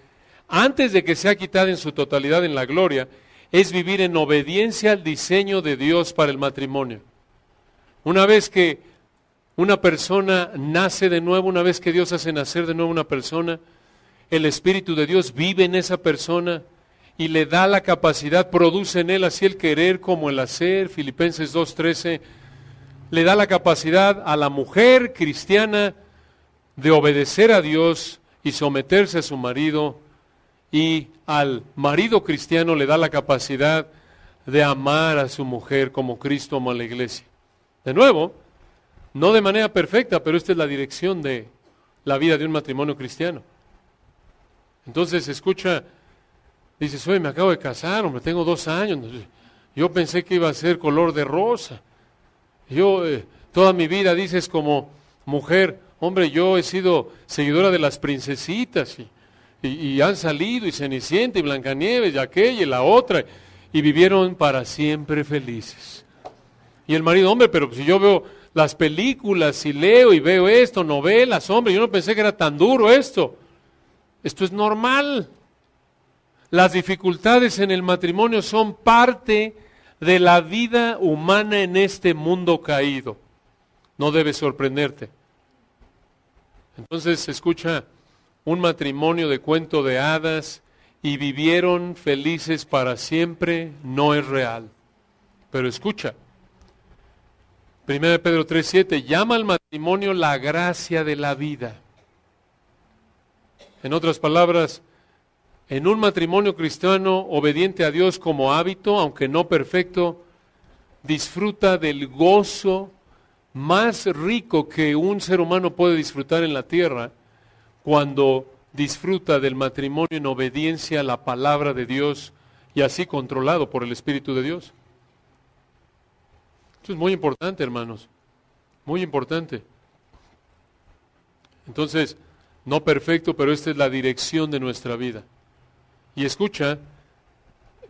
antes de que sea quitada en su totalidad en la gloria, es vivir en obediencia al diseño de Dios para el matrimonio. Una vez que una persona nace de nuevo, una vez que Dios hace nacer de nuevo una persona, el Espíritu de Dios vive en esa persona y le da la capacidad, produce en él así el querer como el hacer, Filipenses 2:13, le da la capacidad a la mujer cristiana de obedecer a Dios y someterse a su marido, y al marido cristiano le da la capacidad de amar a su mujer como Cristo amó a la iglesia. De nuevo, no de manera perfecta, pero esta es la dirección de la vida de un matrimonio cristiano. Entonces, escucha, dices, oye, me acabo de casar, hombre, tengo 2 años, yo pensé que iba a ser color de rosa. Yo, toda mi vida, dices como mujer, hombre, yo he sido seguidora de las princesitas, y han salido, y Cenicienta, y Blancanieves, y aquella, y la otra, y vivieron para siempre felices. Y el marido, hombre, pero si yo veo las películas y leo y veo esto, novelas, hombre, yo no pensé que era tan duro esto. Esto es normal. Las dificultades en el matrimonio son parte de la vida humana en este mundo caído. No debe sorprenderte. Entonces, escucha, un matrimonio de cuento de hadas y vivieron felices para siempre no es real. Pero escucha, 1 Pedro 3:7 llama al matrimonio la gracia de la vida. En otras palabras, en un matrimonio cristiano obediente a Dios como hábito, aunque no perfecto, disfruta del gozo más rico que un ser humano puede disfrutar en la tierra cuando disfruta del matrimonio en obediencia a la palabra de Dios y así controlado por el Espíritu de Dios. Esto es muy importante, hermanos, muy importante. Entonces, no perfecto, pero esta es la dirección de nuestra vida. Y escucha,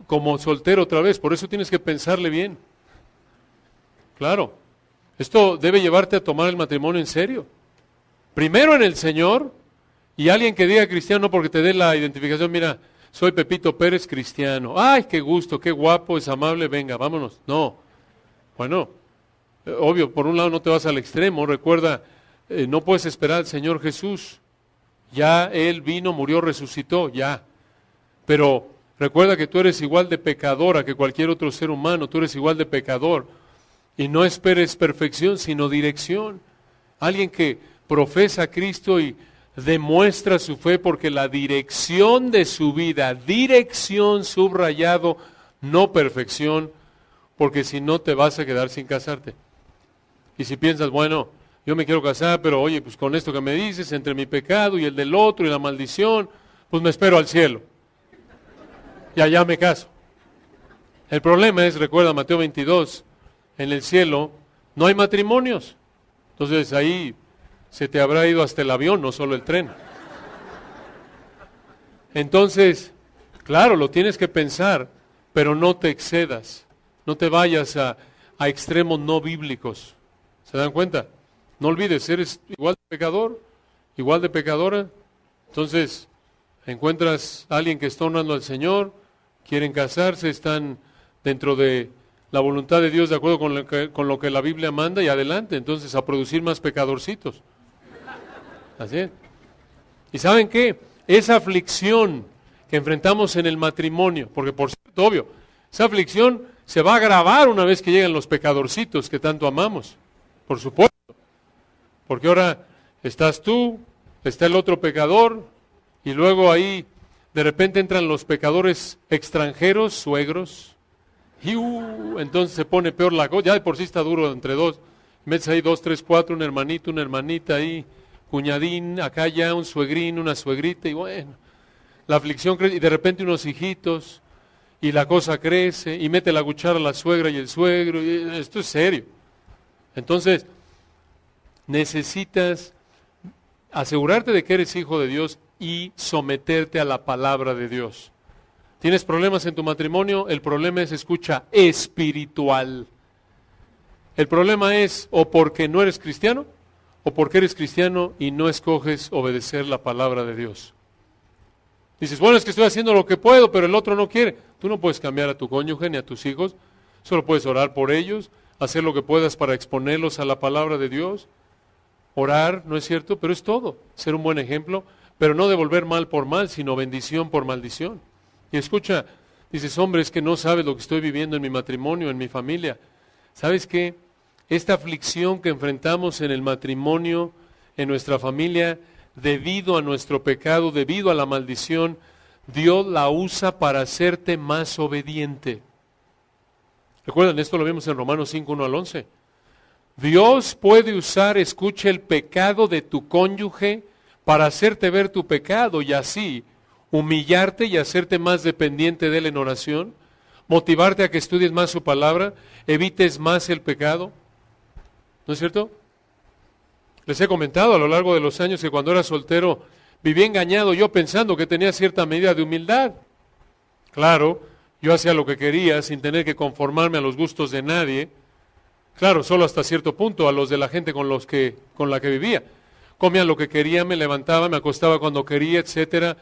como soltero otra vez, por eso tienes que pensarle bien. Claro, esto debe llevarte a tomar el matrimonio en serio. Primero en el Señor, y alguien que diga cristiano no porque te dé la identificación, mira, soy Pepito Pérez cristiano. Ay, qué gusto, qué guapo, es amable, venga, vámonos. No, bueno, obvio, por un lado no te vas al extremo, recuerda, no puedes esperar al Señor Jesús. Ya Él vino, murió, resucitó, ya. Pero recuerda que tú eres igual de pecadora que cualquier otro ser humano, tú eres igual de pecador. Y no esperes perfección, sino dirección. Alguien que profesa a Cristo y demuestra su fe porque la dirección de su vida, dirección subrayado, no perfección, porque si no te vas a quedar sin casarte. Y si piensas, bueno, yo me quiero casar, pero oye, pues con esto que me dices, entre mi pecado y el del otro y la maldición, pues me espero al cielo. Y allá me caso. El problema es, recuerda Mateo 22, en el cielo no hay matrimonios. Entonces ahí se te habrá ido hasta el avión, no solo el tren. Entonces, claro, lo tienes que pensar, pero no te excedas. No te vayas a extremos no bíblicos. ¿Se dan cuenta? No olvides, eres igual de pecador, igual de pecadora. Entonces, encuentras a alguien que está honrando al Señor, quieren casarse, están dentro de la voluntad de Dios de acuerdo con lo que la Biblia manda y adelante, entonces a producir más pecadorcitos. Así es. ¿Y saben qué? Esa aflicción que enfrentamos en el matrimonio, porque por cierto, obvio, esa aflicción se va a agravar una vez que llegan los pecadorcitos que tanto amamos, por supuesto. Porque ahora estás tú, está el otro pecador, y luego ahí de repente entran los pecadores extranjeros, suegros, y entonces se pone peor la cosa, ya de por sí está duro entre dos, metes ahí 2, 3, 4, un hermanito, una hermanita ahí, cuñadín, acá ya un suegrín, una suegrita, y bueno, la aflicción crece, y de repente unos hijitos, y la cosa crece, y mete la cuchara la suegra y el suegro, y esto es serio. Entonces, necesitas asegurarte de que eres hijo de Dios y someterte a la palabra de Dios. ¿Tienes problemas en tu matrimonio? El problema es, escucha, espiritual. El problema es o porque no eres cristiano, o porque eres cristiano y no escoges obedecer la palabra de Dios. Dices, bueno, es que estoy haciendo lo que puedo, pero el otro no quiere. Tú no puedes cambiar a tu cónyuge ni a tus hijos, solo puedes orar por ellos, hacer lo que puedas para exponerlos a la palabra de Dios, orar, ¿no es cierto? Pero es todo, ser un buen ejemplo, pero no devolver mal por mal, sino bendición por maldición. Y escucha, dices, hombre, es que no sabes lo que estoy viviendo en mi matrimonio, en mi familia. ¿Sabes qué? Esta aflicción que enfrentamos en el matrimonio, en nuestra familia, debido a nuestro pecado, debido a la maldición, Dios la usa para hacerte más obediente. Recuerdan, esto lo vimos en Romanos 5, 1 al 11. Dios puede usar, escucha, el pecado de tu cónyuge para hacerte ver tu pecado y así humillarte y hacerte más dependiente de Él en oración, motivarte a que estudies más su palabra, evites más el pecado. ¿No es cierto? Les he comentado a lo largo de los años que cuando era soltero viví engañado yo pensando que tenía cierta medida de humildad. Claro, yo hacía lo que quería sin tener que conformarme a los gustos de nadie. Claro, solo hasta cierto punto, a los de la gente con la que vivía. Comía lo que quería, me levantaba, me acostaba cuando quería, etcétera.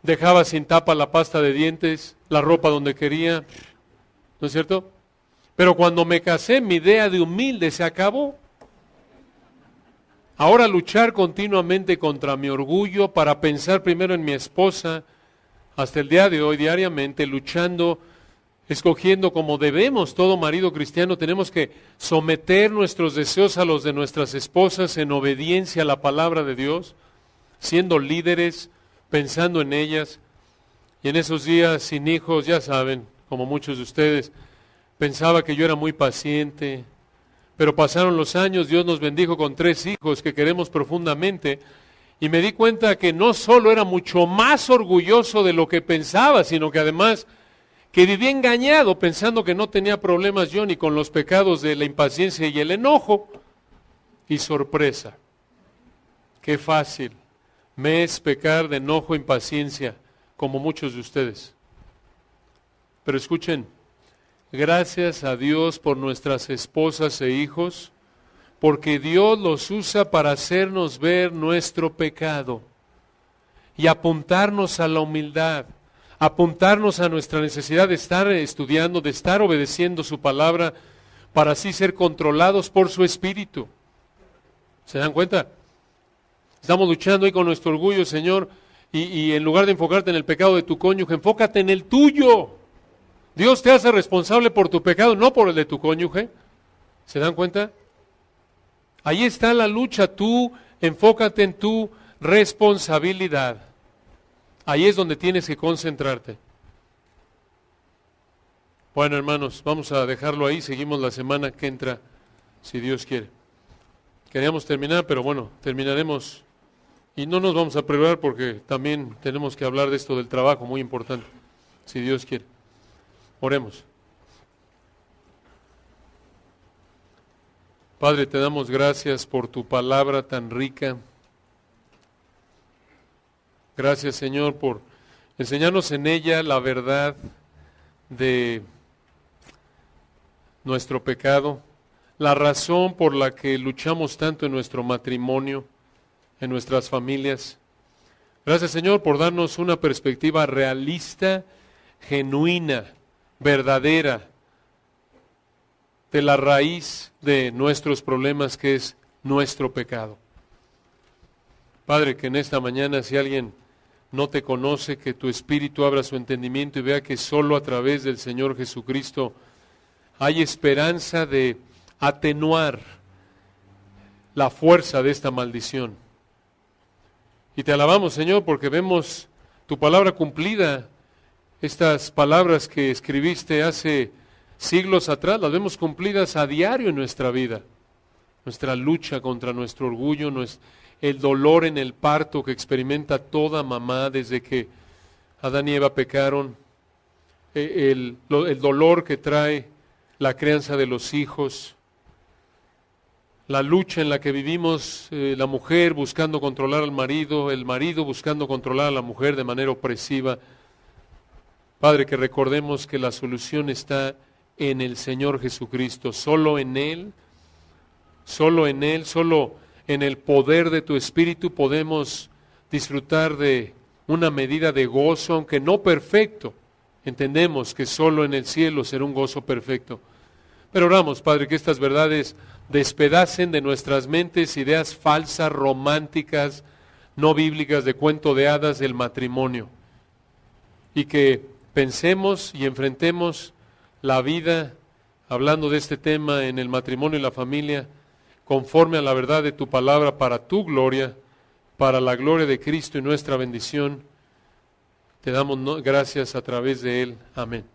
Dejaba sin tapa la pasta de dientes, la ropa donde quería. ¿No es cierto? Pero cuando me casé, mi idea de humilde se acabó. Ahora luchar continuamente contra mi orgullo para pensar primero en mi esposa, hasta el día de hoy, diariamente, luchando, escogiendo como debemos, todo marido cristiano, tenemos que someter nuestros deseos a los de nuestras esposas en obediencia a la palabra de Dios, siendo líderes, pensando en ellas. Y en esos días sin hijos, ya saben, como muchos de ustedes, pensaba que yo era muy paciente, pero pasaron los años, Dios nos bendijo con 3 hijos que queremos profundamente, y me di cuenta que no solo era mucho más orgulloso de lo que pensaba, sino que además que vivía engañado pensando que no tenía problemas yo ni con los pecados de la impaciencia y el enojo. Y sorpresa, qué fácil me es pecar de enojo e impaciencia, como muchos de ustedes. Pero escuchen, gracias a Dios por nuestras esposas e hijos, porque Dios los usa para hacernos ver nuestro pecado y apuntarnos a la humildad, apuntarnos a nuestra necesidad de estar estudiando, de estar obedeciendo su palabra, para así ser controlados por su Espíritu. ¿Se dan cuenta? Estamos luchando ahí con nuestro orgullo, Señor, y en lugar de enfocarte en el pecado de tu cónyuge, enfócate en el tuyo. Dios te hace responsable por tu pecado, no por el de tu cónyuge. ¿Se dan cuenta? Ahí está la lucha, tú enfócate en tu responsabilidad. Ahí es donde tienes que concentrarte. Bueno, hermanos, vamos a dejarlo ahí, seguimos la semana que entra, si Dios quiere. Queríamos terminar, pero bueno, terminaremos. Y no nos vamos a apresurar porque también tenemos que hablar de esto del trabajo, muy importante, si Dios quiere. Oremos. Padre, te damos gracias por tu palabra tan rica. Gracias, Señor, por enseñarnos en ella la verdad de nuestro pecado, la razón por la que luchamos tanto en nuestro matrimonio, en nuestras familias. Gracias, Señor, por darnos una perspectiva realista, genuina, verdadera, de la raíz de nuestros problemas, que es nuestro pecado. Padre, que en esta mañana, si alguien no te conoce, que tu Espíritu abra su entendimiento y vea que solo a través del Señor Jesucristo hay esperanza de atenuar la fuerza de esta maldición. Y te alabamos, Señor, porque vemos tu palabra cumplida. Estas palabras que escribiste hace siglos atrás, las vemos cumplidas a diario en nuestra vida. Nuestra lucha contra nuestro orgullo, el dolor en el parto que experimenta toda mamá desde que Adán y Eva pecaron, el dolor que trae la crianza de los hijos, la lucha en la que vivimos, la mujer buscando controlar al marido, el marido buscando controlar a la mujer de manera opresiva. Padre, que recordemos que la solución está en el Señor Jesucristo, solo en Él, solo en el poder de tu Espíritu podemos disfrutar de una medida de gozo, aunque no perfecto. Entendemos que solo en el cielo será un gozo perfecto. Pero oramos, Padre, que estas verdades despedacen de nuestras mentes ideas falsas, románticas, no bíblicas, de cuento de hadas del matrimonio. Y que pensemos y enfrentemos la vida, hablando de este tema en el matrimonio y la familia, conforme a la verdad de tu palabra, para tu gloria, para la gloria de Cristo y nuestra bendición. Te damos gracias a través de Él. Amén.